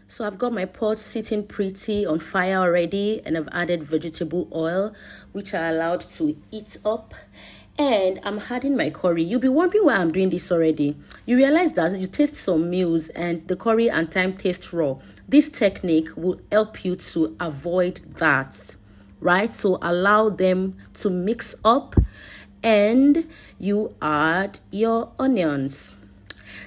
So I've got my pot sitting pretty on fire already, and I've added vegetable oil, which I allowed to heat up. And I'm adding my curry. You'll be wondering why I'm doing this already. You realize that you taste some meals and the curry and thyme taste raw. This technique will help you to avoid that, right? So allow them to mix up, and you add your onions,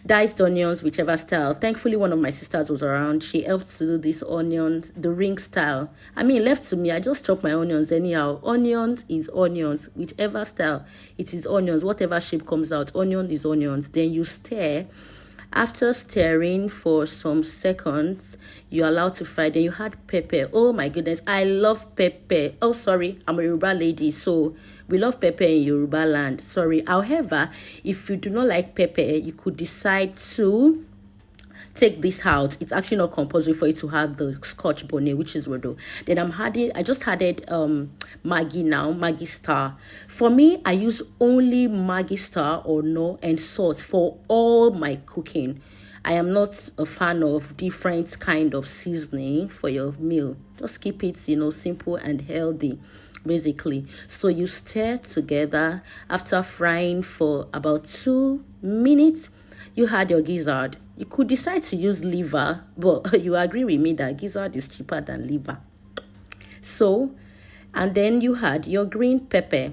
diced onions, whichever style. Thankfully, one of my sisters was around. She helped to do these onions, the ring style. I mean, left to me, I just chop my onions anyhow. Onions is onions, whichever style. It is onions, whatever shape comes out. Onion is onions. Then you stir. After stirring for some seconds, you're allowed to fry. Then you add pepper. Oh my goodness, I love pepper. Oh, sorry, I'm a Yoruba lady, so we love pepper in Yoruba land. Sorry. However, if you do not like pepper, you could decide to take this out. It's actually not compulsory for you to have the scotch bonnet, which is Rodo. Then I just added Maggi now, Maggi Star. For me, I use only Maggi Star or no and salt for all my cooking. I am not a fan of different kind of seasoning for your meal. Just keep it, simple and healthy, basically. So you stir together. After frying for about 2 minutes, you add your gizzard. You could decide to use liver, but you agree with me that gizzard is cheaper than liver. So, and then you add your green pepper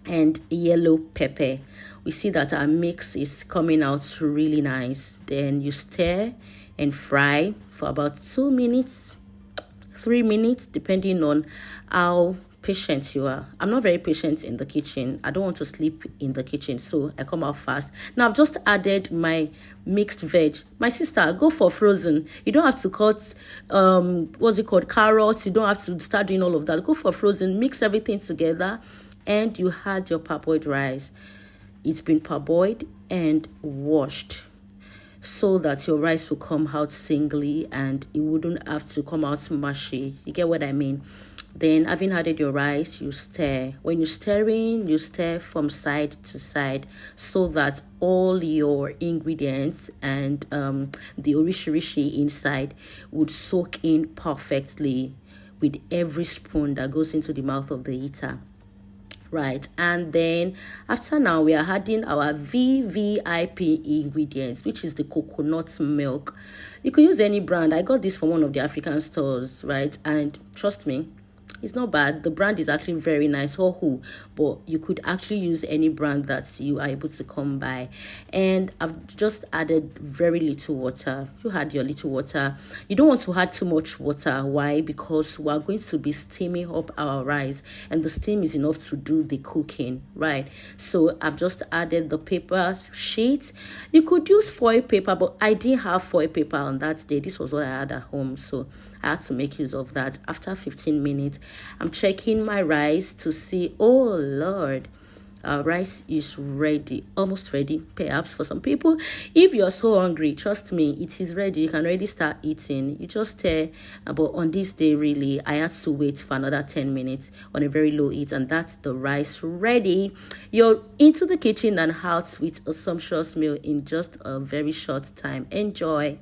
and yellow pepper. We see that our mix is coming out really nice. Then you stir and fry for about 2 minutes, 3 minutes, depending on how patient you are. I'm not very patient in the kitchen. I don't want to sleep in the kitchen, so I come out fast. Now I've just added my mixed veg. My sister, go for frozen. You don't have to cut carrots. You don't have to start doing all of that. Go for frozen, mix everything together, and you add your parboiled rice. It's been parboiled and washed so that your rice will come out singly and it wouldn't have to come out mushy. You get what I mean? Then, having added your rice, you stir. When you're stirring, you stir from side to side so that all your ingredients and the orishirishi inside would soak in perfectly with every spoon that goes into the mouth of the eater. Right, and then after now we are adding our VVIP ingredients, which is the coconut milk. You can use any brand. I got this from one of the African stores, right? And trust me, it's not bad. The brand is actually very nice, but you could actually use any brand that you are able to come by. And I've just added very little water. You add your little water. You don't want to add too much water. Why? Because we are going to be steaming up our rice, and the steam is enough to do the cooking, right? So I've just added the paper sheet. You could use foil paper, but I didn't have foil paper on that day. This was what I had at home, so I had to make use of that. After 15 minutes, I'm checking my rice to see, oh Lord, our rice is ready, almost ready, perhaps for some people. If you're so hungry, trust me, it is ready. You can already start eating. You just stir. But on this day, really, I had to wait for another 10 minutes on a very low heat, and that's the rice ready. You're into the kitchen and out with a sumptuous meal in just a very short time. Enjoy.